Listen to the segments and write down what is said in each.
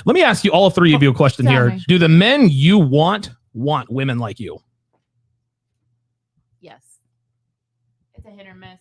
Let me ask you, all three of you, a question here. Do the men you want women like you? Yes. It's a hit or miss.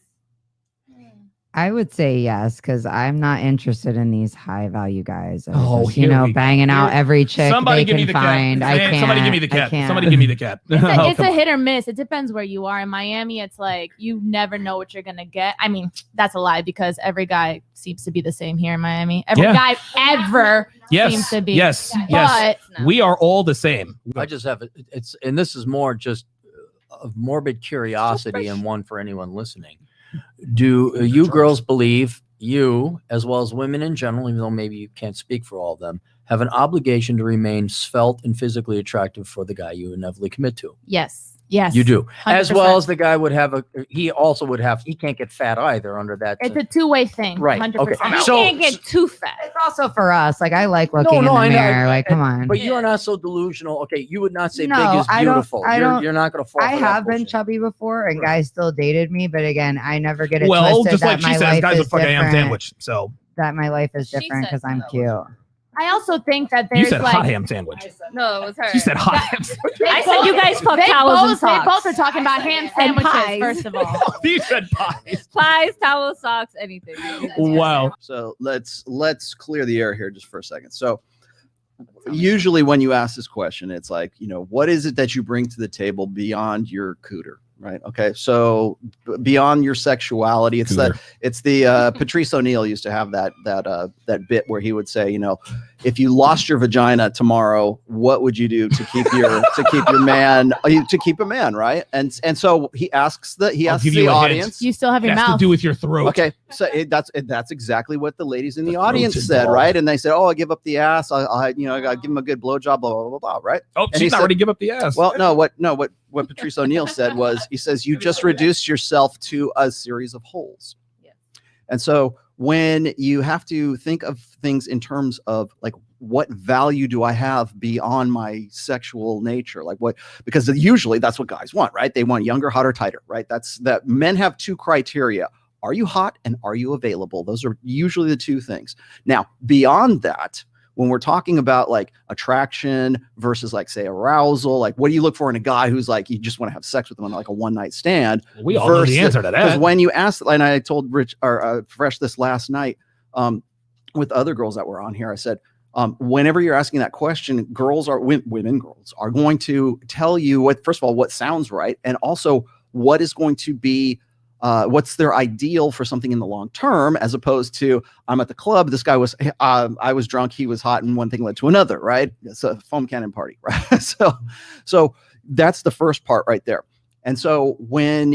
I would say yes, because I'm not interested in these high value guys. Just, banging out every chick somebody they give can me the find. cat. I can't. Somebody give me the cat. Somebody give me the cat. It's a hit or miss. It depends where you are. In Miami, it's like you never know what you're gonna get. I mean, that's a lie because every guy seems to be the same here in Miami. Every guy ever seems to be. Yes. But we are all the same. I just have and this is more just of morbid curiosity and one for anyone listening. Do you girls believe you, as well as women in general, even though maybe you can't speak for all of them, have an obligation to remain svelte and physically attractive for the guy you inevitably commit to? Yes. Yes. You do. 100%. As well as the guy would have he can't get fat either under that. It's a two-way thing. Right. 100%. Okay. You can't get too fat. It's also for us. Like, I like looking in the mirror. Like, come on. But you're not so delusional. Okay, you would not say No, big is beautiful. You're not going to fall. I have been chubby before, and guys still dated me. But again, I never get it twisted just like that she my says, life guys is look like a ham different. sandwich. So that my life is different because I'm cute. I also think that there's you said like hot ham sandwich. No, it was her. She said hot ham sandwich. I said you guys fuck towels and socks. They both are talking about ham sandwiches. pies. First of all, You said pies. Pies, towels, socks, anything. Wow. So let's clear the air here just for a second. So usually when you ask this question, it's like, what is it that you bring to the table beyond your cooter? Right. Okay. So beyond your sexuality, it's the Patrice O'Neill used to have that bit where he would say, if you lost your vagina tomorrow, what would you do to keep your man, to keep a man? Right. And so he asks the audience. you still have your It has mouth. to do with your throat. Okay, so that's exactly what the ladies in the audience said, right? And they said, "Oh, I give up the ass. I gotta give him a good blowjob, blah blah blah blah." Right? Oh, and she's not ready to give up the ass. Well, what Patrice O'Neill said was, he says, "You just reduced yourself to a series of holes." Yeah. And so when you have to think of things in terms of like, what value do I have beyond my sexual nature? Like because usually that's what guys want, right? They want younger, hotter, tighter, right? That men have two criteria. Are you hot and are you available? Those are usually the two things. Now, beyond that, when we're talking about like attraction versus like, say, arousal, like what do you look for in a guy who's like, you just want to have sex with him on like a one night stand? We all know the answer to that. Because when you ask, and I told Rich or Fresh this last night with other girls that were on here, I said, whenever you're asking that question, girls are going to tell you first of all, what sounds right. And also what is going to be, what's their ideal for something in the long term, as opposed to, I'm at the club, this guy was, I was drunk, he was hot, and one thing led to another, right? It's a foam cannon party, right? So that's the first part right there. And so when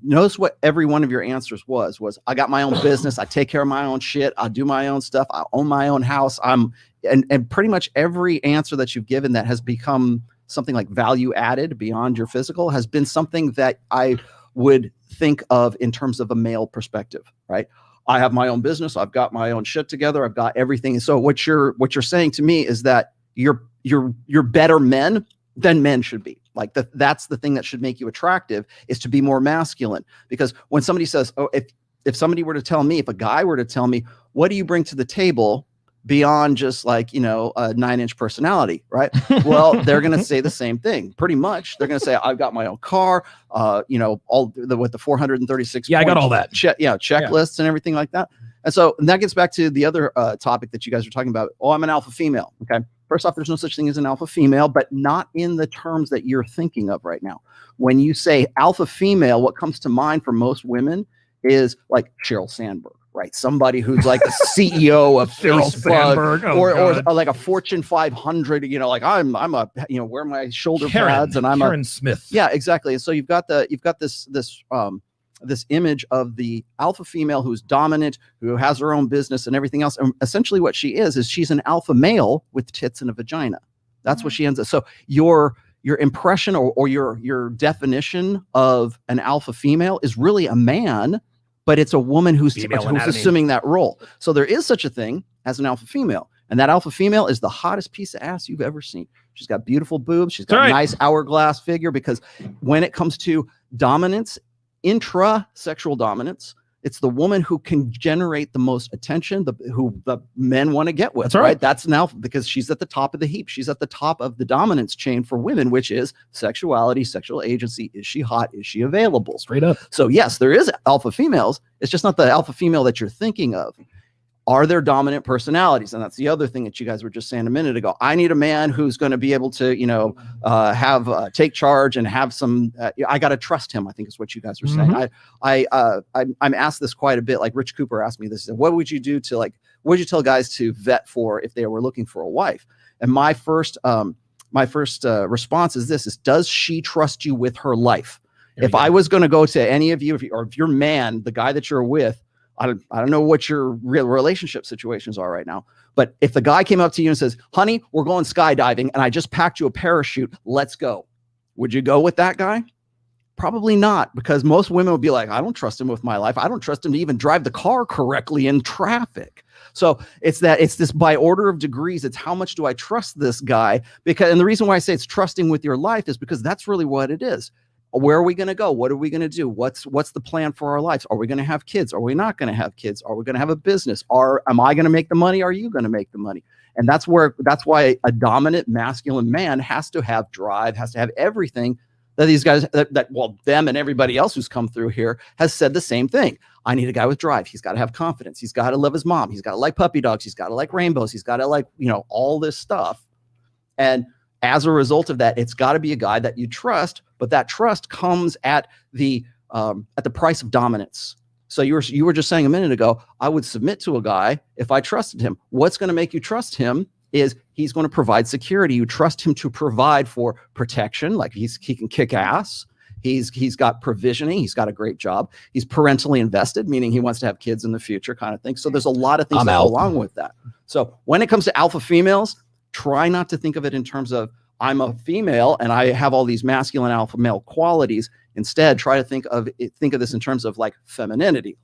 notice what every one of your answers was I got my own business, I take care of my own shit, I do my own stuff, I own my own house. And pretty much every answer that you've given that has become something like value added beyond your physical has been something that I would think of in terms of a male perspective, right? I have my own business, I've got my own shit together, I've got everything. So what you're saying to me is that you're better men than men should be. Like that's the thing that should make you attractive, is to be more masculine. Because when somebody says, oh, if somebody were to tell me, if a guy were to tell me, what do you bring to the table beyond just like, a 9-inch personality, right? Well, they're going to say the same thing. Pretty much. They're going to say, I've got my own car, all the 436. Yeah, I got all that. Checklists and everything like that. And so that gets back to the other topic that you guys were talking about. Oh, I'm an alpha female. Okay. First off, there's no such thing as an alpha female, but not in the terms that you're thinking of right now. When you say alpha female, what comes to mind for most women is like Sheryl Sandberg, right? Somebody who's like the CEO of Facebook, or like a Fortune 500, like I'm a, wear my shoulder pads and I'm Karen Smith. Yeah, exactly. And so you've got this image of the alpha female who's dominant, who has her own business and everything else. And essentially what she is she's an alpha male with tits and a vagina. That's what she ends up. So your impression or your definition of an alpha female is really a man, but it's a woman who's assuming that role. So there is such a thing as an alpha female. And that alpha female is the hottest piece of ass you've ever seen. She's got beautiful boobs. She's got a nice hourglass figure, because when it comes to dominance, intra-sexual dominance, It's the woman who can generate the most attention, who the men want to get with. That's right. That's an alpha because she's at the top of the heap. She's at the top of the dominance chain for women, which is sexuality, sexual agency. Is she hot? Is she available? Straight up. So yes, there is alpha females. It's just not the alpha female that you're thinking of. Are there dominant personalities? And that's the other thing that you guys were just saying a minute ago. I need a man who's going to be able to, have take charge and have some. I got to trust him, I think is what you guys were saying. I'm asked this quite a bit. Like Rich Cooper asked me this. What would you do to what would you tell guys to vet for if they were looking for a wife? And my first response is this: does she trust you with her life? If I was going to go to any of you, if your man, the guy that you're with, I don't know what your real relationship situations are right now, but if the guy came up to you and says, honey, we're going skydiving and I just packed you a parachute, let's go. Would you go with that guy? Probably not, because most women would be like, I don't trust him with my life. I don't trust him to even drive the car correctly in traffic. So it's this by order of degrees. It's how much do I trust this guy? And the reason why I say it's trusting with your life is because that's really what it is. Where are we going to go? What are we going to do? What's the plan for our lives? Are we going to have kids? Are we not going to have kids? Are we going to have a business? Am I going to make the money? Are you going to make the money? And that's why a dominant masculine man has to have drive, has to have everything that these guys them and everybody else who's come through here has said the same thing. I need a guy with drive. He's got to have confidence. He's got to love his mom. He's got to like puppy dogs. He's got to like rainbows. He's got to like, all this stuff. And as a result of that, it's got to be a guy that you trust, but that trust comes at the price of dominance. So you were just saying a minute ago, I would submit to a guy if I trusted him. What's going to make you trust him is he's going to provide security. You trust him to provide for protection, like he can kick ass. He's got provisioning. He's got a great job. He's parentally invested, meaning he wants to have kids in the future, kind of thing. So there's a lot of things that go along with that. So when it comes to alpha females, try not to think of it in terms of I'm a female and I have all these masculine alpha male qualities. Instead, try to think of this in terms of like femininity.